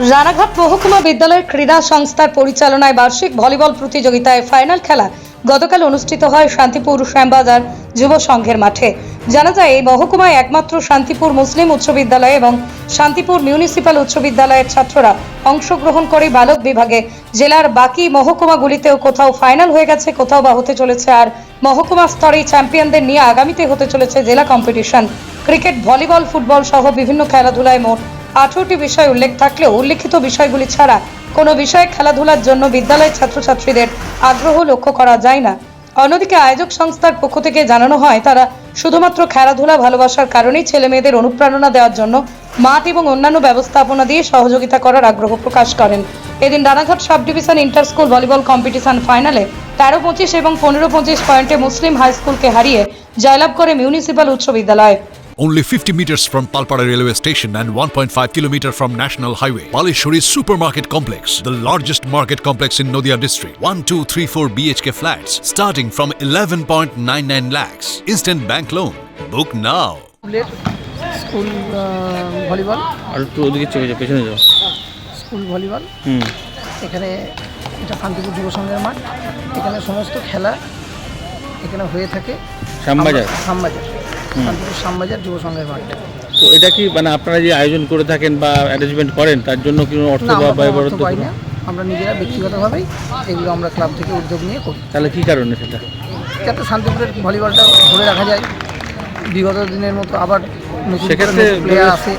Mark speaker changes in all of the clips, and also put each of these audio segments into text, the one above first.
Speaker 1: রানাঘাট মহকুমা বিদ্যালয়ের ক্রীড়া সংস্থার পরিচালনায় বার্ষিক ভলিবল প্রতিযোগিতায় ফাইনাল খেলা গতকাল অনুষ্ঠিত হয় শান্তিপুর শ্যামবাজার যুব সংঘের মাঠে। জানা যায় এই মহকুমায় একমাত্র শান্তিপুর মুসলিম উচ্চ বিদ্যালয় এবং শান্তিপুর মিউনিসিপ্যাল উচ্চ বিদ্যালয়ের ছাত্ররা অংশগ্রহণ করে বালক বিভাগে। জেলার বাকি মহকুমাগুলিতেও কোথাও ফাইনাল হয়ে গেছে, কোথাও বা হতে চলেছে। আর মহকুমা স্তরে চ্যাম্পিয়নদের নিয়ে আগামীতে হতে চলেছে জেলা কম্পিটিশন। ক্রিকেট, ভলিবল, ফুটবল সহ বিভিন্ন খেলাধুলায় মোট 18টি বিষয় উল্লেখ থাকলেও উল্লেখিত বিষয়গুলি ছাড়া কোনো বিষয়ে খেলাধুলার জন্য বিদ্যালয়ের ছাত্রছাত্রীদের আগ্রহ লক্ষ্য করা যায় না। অন্যদিকে আয়োজক সংস্থার পক্ষ থেকে জানানো হয়, তারা শুধুমাত্র খেলাধুলা ভালোবাসার কারণেই ছেলে মেয়েদের অনুপ্রেরণা দেওয়ার জন্য মাঠ এবং অন্যান্য ব্যবস্থাপনা দিয়ে সহযোগিতা করার আগ্রহ প্রকাশ করেন। এদিন Ranaghat sub division inter school volleyball competition ফাইনালে 13-25 এবং 15-25 পয়েন্টে মুসলিম হাই স্কুলকে হারিয়ে জয়লাভ করে মিউনিসিপ্যাল উচ্চ বিদ্যালয়।
Speaker 2: Only 50 meters from Palpara railway station and 1.5 kilometer from National Highway, Palishuri Supermarket Complex, the largest market complex in Nadia district. 1, 2, 3, 4 BHK flats starting from 11.99 lakhs. Instant bank loan. Book now.
Speaker 3: School volleyball
Speaker 4: আর একটু ওদিকে চলে যাও, পেছনে যাও।
Speaker 3: School volleyball এখানে এটা শান্তিপুর যুব সংঘের মাঠ। এখানে সমস্ত খেলা এখানে হয়ে থাকে।
Speaker 4: শ্যামবাজার
Speaker 3: শান্তিপুর শ্যামবাজার যুব সংঘের মাঠ।
Speaker 4: তো এটা কি মানে আপনারা যে আয়োজন করে থাকেন বা অ্যারেঞ্জমেন্ট করেন তার জন্য কি অর্থ
Speaker 3: না,
Speaker 4: বা
Speaker 3: আমরা
Speaker 4: ব্যয়
Speaker 3: কোনো অর্থ
Speaker 4: বরাদ্দ
Speaker 3: পাই
Speaker 4: করেন?
Speaker 3: না, আমরা নিজেরা ব্যক্তিগতভাবেই এগুলো আমরা ক্লাব থেকে উদ্যোগ নিয়ে করি,
Speaker 4: তাহলে কি কারণে সেটা?
Speaker 3: যাতে শান্তিপুরের ভলিবলটা ধরে রাখা যায়। বিগত দিনের মতো আবার নতুন
Speaker 4: সেক্ষেত্রে
Speaker 3: প্লেয়ার আসে,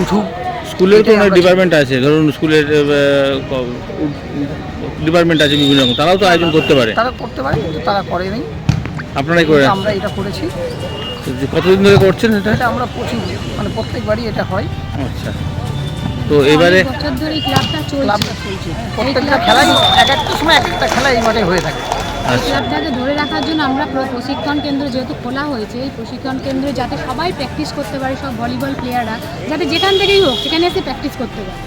Speaker 3: উঠুক।
Speaker 4: স্কুলের তো
Speaker 3: এটাই আমরা
Speaker 4: ডিপার্টমেন্ট আছে, ধরুন স্কুলের ডিপার্টমেন্ট আছে বিভিন্ন রকম, তারাও তো আয়োজন করতে পারে।
Speaker 3: তারা করতে পারে, কিন্তু তারা করেনি।
Speaker 4: আপনারাই করে
Speaker 3: আমরা এটা করেছি।
Speaker 4: কতদিন ধরে করছেন এটা?
Speaker 3: এটা আমরা মানে প্রত্যেকবারই এটা হয়।
Speaker 4: আচ্ছা, তো এবারে
Speaker 5: বছর ধরে এই ক্লাবটা
Speaker 3: ক্লাবটা চলছে, প্রত্যেকটা খেলাই এক একটা সময় এক একটা খেলা এই মাঠে হয়ে থাকে।
Speaker 4: আচ্ছা,
Speaker 5: ক্লাবটাকে ধরে রাখার জন্য আমরা প্রশিক্ষণ কেন্দ্র যেহেতু খোলা হয়েছে, এই প্রশিক্ষণ কেন্দ্রে যাতে সবাই প্র্যাকটিস করতে পারে, সব ভলিবল প্লেয়াররা যাতে যেখান থেকেই হোক সেখানে এসে প্র্যাকটিস করতে পারে।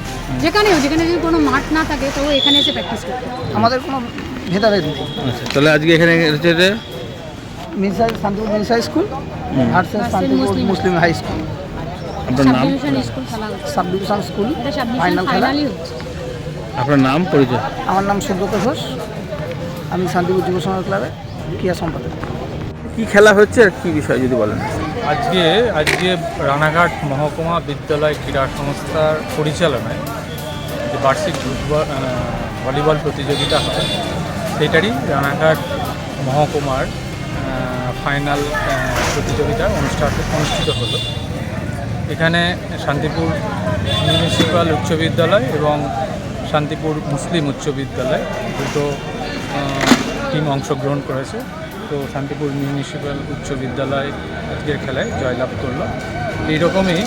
Speaker 5: যেখানেও যেখানে যদি কোনো মাঠ না থাকে তবু এখানে এসে প্র্যাকটিস করতে পারে।
Speaker 3: আমাদের কোনো ভেদাভেদ নেই।
Speaker 4: আচ্ছা, তাহলে আজকে এখানে হচ্ছে যে
Speaker 3: Shantipur mills high school versus Shantipur Muslim high school,
Speaker 4: আপনার
Speaker 5: সাব
Speaker 4: নাম,
Speaker 5: ডিভিশন স্কুল খেলা হচ্ছে,
Speaker 3: সাব ডিভিশন স্কুল
Speaker 5: এটা সাব ডিভিশন
Speaker 3: ফাইনাল খেলা।
Speaker 5: ফাইনালই হচ্ছে।
Speaker 4: আপনার নাম, পরিচয়?
Speaker 3: আমার নাম সুব্রত ঘোষ, আমি শান্তিপুর যুব সংঘ ক্লাবের ক্রীড়া সম্পাদক।
Speaker 4: কি খেলা হচ্ছে আর কি বিষয় যদি বলেন?
Speaker 6: আজকে রানাঘাট মহকুমা বিদ্যালয় ক্রীড়া সংস্থার পরিচালনায় যে বার্ষিক ভলিবল প্রতিযোগিতা হয়, সেটারই রানাঘাট মহকুমার ফাইনাল প্রতিযোগিতা অনুষ্ঠিত হলো। এখানে শান্তিপুর মিউনিসিপ্যাল উচ্চ বিদ্যালয় এবং শান্তিপুর মুসলিম উচ্চ বিদ্যালয় দুটো টিম অংশগ্রহণ করেছে। তো শান্তিপুর মিউনিসিপ্যাল উচ্চ বিদ্যালয় আজকের খেলায় জয়লাভ করলো। এইরকমই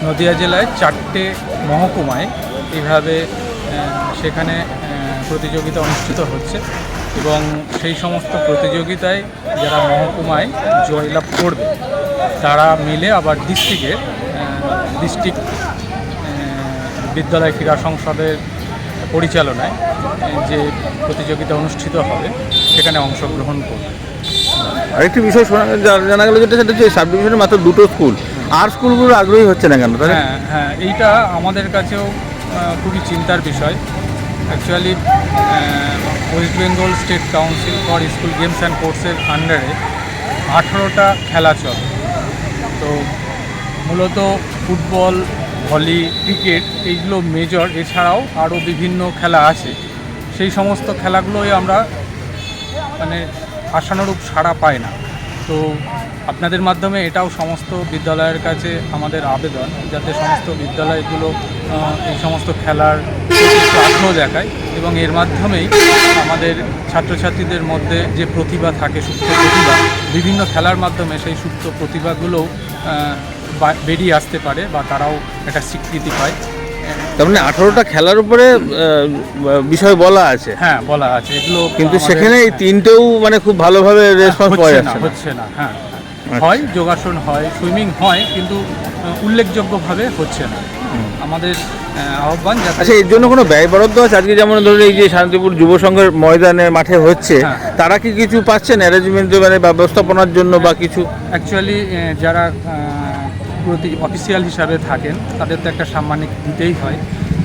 Speaker 6: নদিয়া জেলায় 4টে মহকুমায় এইভাবে সেখানে প্রতিযোগিতা অনুষ্ঠিত হচ্ছে এবং সেই সমস্ত প্রতিযোগিতায় যারা মহকুমায় জয়লাভ করবে তারা মিলে আবার ডিস্ট্রিক্ট বিদ্যালয় ক্রীড়া সংসদের পরিচালনায় যে প্রতিযোগিতা অনুষ্ঠিত হবে সেখানে অংশগ্রহণ করবে।
Speaker 4: আরেকটি বিষয় জানা গেল, যেটা সেটা হচ্ছে সাব ডিভিশনের মাত্র 2টো স্কুল, আর স্কুলগুলো আগ্রহী হচ্ছে না কেন?
Speaker 6: হ্যাঁ, এইটা আমাদের কাছেও খুবই চিন্তার বিষয়। Actually West Bengal state council for school games and স্পোর্টসের আন্ডারে 18টা খেলা চলে। তো মূলত ফুটবল, ভলি, ক্রিকেট এইগুলো মেজর, এছাড়াও আরও বিভিন্ন খেলা আছে। সেই সমস্ত খেলাগুলোই আমরা মানে আশানুরূপ সাড়া পাই না। তো আপনাদের মাধ্যমে এটাও সমস্ত বিদ্যালয়ের কাছে আমাদের আবেদন, যাতে সমস্ত বিদ্যালয়গুলো এই সমস্ত খেলার আগ্রহ দেখায় এবং এর মাধ্যমেই আমাদের ছাত্রছাত্রীদের মধ্যে যে প্রতিভা থাকে, সুপ্ত প্রতিভা, বিভিন্ন খেলার মাধ্যমে সেই সুপ্ত প্রতিভাগুলোও বেরিয়ে আসতে পারে বা তারাও একটা স্বীকৃতি পায়।
Speaker 4: তার মানে 18টা খেলার উপরে বিষয় বলা আছে?
Speaker 6: হ্যাঁ, বলা আছে এগুলো,
Speaker 4: কিন্তু সেখানে এই 3টেও মানে খুব ভালোভাবে রেসপন্স পাওয়া যাচ্ছে না।
Speaker 6: হচ্ছে না। হ্যাঁ, হয় যোগাসন হয়, সুইমিং হয়, কিন্তু উল্লেখযোগ্যভাবে হচ্ছে না। আমাদের আহ্বান যাতে।
Speaker 4: আচ্ছা, এর জন্য কোনো ব্যয় বরাদ্দ আছে? আজকে যেমন ধরুন এই যে শান্তিপুর যুব সংঘের ময়দানে মাঠে হচ্ছে, তারা কি কিছু পাচ্ছেন অ্যারেঞ্জমেন্ট মানে ব্যবস্থাপনার জন্য বা কিছু?
Speaker 6: অ্যাকচুয়ালি যারা অফিসিয়াল হিসাবে থাকেন তাদের তো একটা সাম্মানিক দিতেই হয়।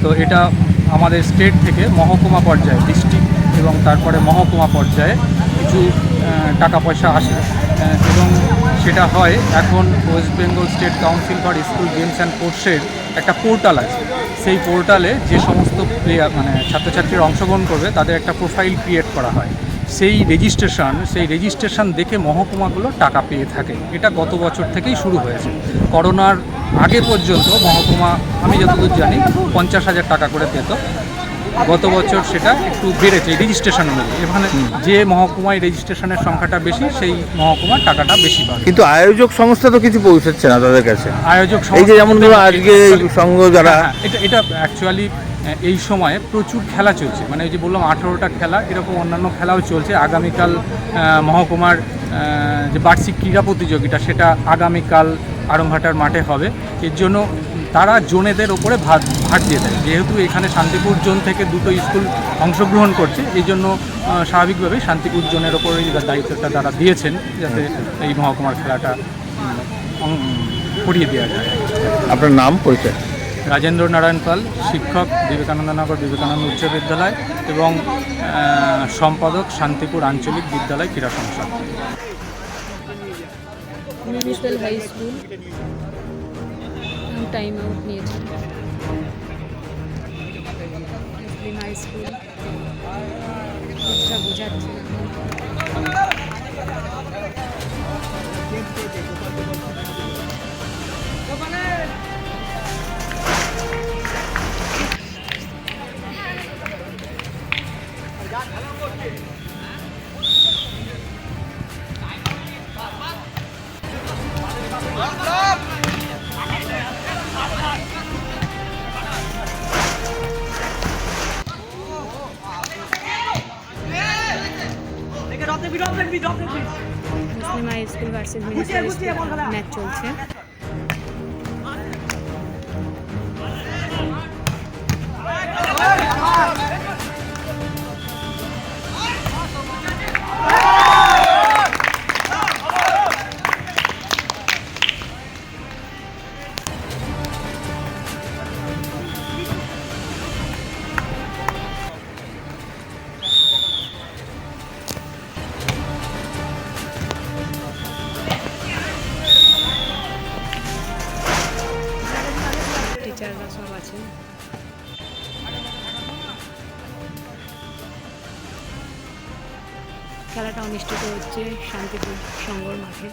Speaker 6: তো তো এটা আমাদের স্টেট থেকে মহকুমা পর্যায়ে, ডিস্ট্রিক্ট এবং তারপরে মহকুমা পর্যায়ে কিছু টাকা পয়সা আসে এবং সেটা হয় এখন West Bengal state council for school games and স্পোর্টসের একটা পোর্টাল আছে। সেই পোর্টালে যে সমস্ত প্লেয়ার মানে ছাত্রছাত্রীরা অংশগ্রহণ করবে তাদের একটা প্রোফাইল ক্রিয়েট করা হয়। সেই রেজিস্ট্রেশন দেখে মহকুমাগুলো টাকা পেয়ে থাকে। এটা গত বছর থেকেই শুরু হয়েছে। করোনার আগে পর্যন্ত মহকুমা, আমি যতদূর জানি, 50,000 টাকা করে পেত। গত বছর সেটা একটু বেড়েছে রেজিস্ট্রেশন অনুযায়ী। এখানে যে মহকুমায় রেজিস্ট্রেশনের সংখ্যাটা বেশি সেই মহকুমার টাকাটা বেশি পাবে।
Speaker 4: কিন্তু আয়োজক সংস্থা তো কিছু পৌঁছাচ্ছে না তাদের কাছে।
Speaker 6: আয়োজক
Speaker 4: এই যে যেমন ধরো আজকে সংঘ যারা,
Speaker 6: এটা অ্যাকচুয়ালি এই সময়ে প্রচুর খেলা চলছে, মানে এই যে বললাম 18টা খেলা, এরকম অন্যান্য খেলাও চলছে। আগামীকাল মহকুমার যে বার্ষিক ক্রীড়া প্রতিযোগিতা সেটা আগামীকাল আড়ংঘাটার মাঠে হবে। এর জন্য তারা জোনেদের ওপরে ভার দিয়ে দেয়। যেহেতু এখানে শান্তিপুর জোন থেকে দুটো স্কুল অংশগ্রহণ করছে, এই জন্য স্বাভাবিকভাবেই শান্তিপুর জোনের ওপরে দায়িত্বটা তারা দিয়েছেন যাতে এই মহকুমার খেলাটা করিয়ে দেওয়া যায়।
Speaker 4: আপনার নাম পরিচয়?
Speaker 6: রাজেন্দ্র নারায়ণ পাল, শিক্ষক, বিবেকানন্দনগর বিবেকানন্দ উচ্চ বিদ্যালয় এবং সম্পাদক শান্তিপুর আঞ্চলিক বিদ্যালয় ক্রীড়া সংসদ।
Speaker 5: Municipal high school time out নিয়েছে। হাই স্কুল বোঝাচ্ছে না। Muslim high school versus municipal school match চলছে। টিচাররা সব আছেন। খেলাটা অনুষ্ঠিত হচ্ছে শান্তিপুর সংঘর মাঠে।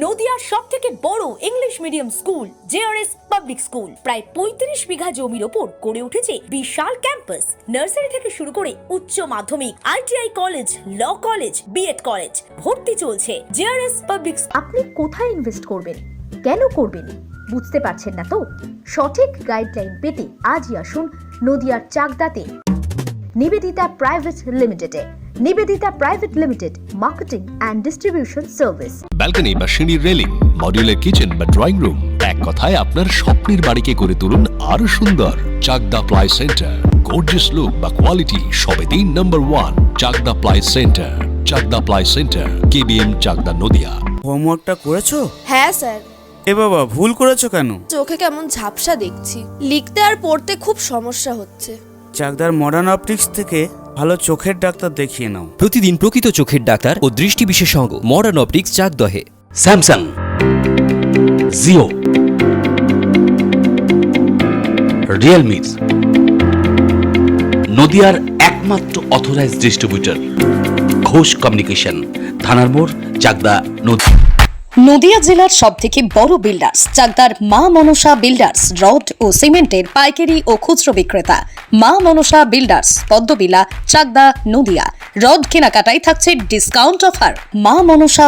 Speaker 7: নদিয়ার সবথেকে বড় English medium school JRS public school প্রায় ৩৫ বিঘা জমির ওপর গড়ে উঠেছে বিশাল ক্যাম্পাস। নার্সারি থেকে শুরু করে উচ্চ মাধ্যমিক, ITI college, law college, BEd college, ভর্তি চলছে। JRS public. আপনি কোথায় ইনভেস্ট করবেন, কেন করবেন, বুঝতে পারছেন না তো? সঠিক গাইডলাইন পেতে আজই আসুন নদিয়ার চাকদাতে নিবেদিতা প্রাইভেট লিমিটেডে। Nivedita private limited, marketing and distribution service.
Speaker 8: Balcony বা সিঁড়ির রেলিং, মডিউলার কিচেন বা ড্রয়িং রুম, এক কথায় আপনার স্বপ্নের বাড়িকে করে তুলুন আরো সুন্দর। Chakdah ply centre, gorgeous look বা কোয়ালিটি সবে 3 নম্বর 1 Chakdah ply centre. Chakdah ply centre, KBM, Chakdah, Nadia.
Speaker 9: হোমওয়ার্কটা করেছো?
Speaker 10: হ্যাঁ স্যার,
Speaker 9: এ বাবা, ভুল করেছো কেন?
Speaker 10: চোখে কেমন ঝাপসা দেখছি, লিখতে আর পড়তে খুব সমস্যা হচ্ছে।
Speaker 9: চাকদার মডার্ন অপটিক্স থেকে ভালো চোখের ডাক্তার দেখিয়ে নাও।
Speaker 11: প্রতিদিন প্রকৃত চোখের ডাক্তার ও দৃষ্টি বিশেষজ্ঞ মডার্ন অপটিক্স চাকদহে।
Speaker 8: স্যামসাং, জিও, রিয়েলমি, নদিয়ার একমাত্র অথরাইজড ডিস্ট্রিবিউটর ঘোষ কমিউনিকেশন, থানার মোড়, চাকদা, নদী।
Speaker 1: নদিয়া জেলার সবথেকে বড় বিল্ডার্স চাকদার মা মনসা বিল্ডার্স, রড ও সিমেন্টের পাইকারি ও খুচরো বিক্রেতা। মা মনসা বিল্ডার্স, পদ্মবিলা, চাকদা, নদিয়া। রড কেনাকাটায় থাকছে ডিসকাউন্ট অফার। মা মনসা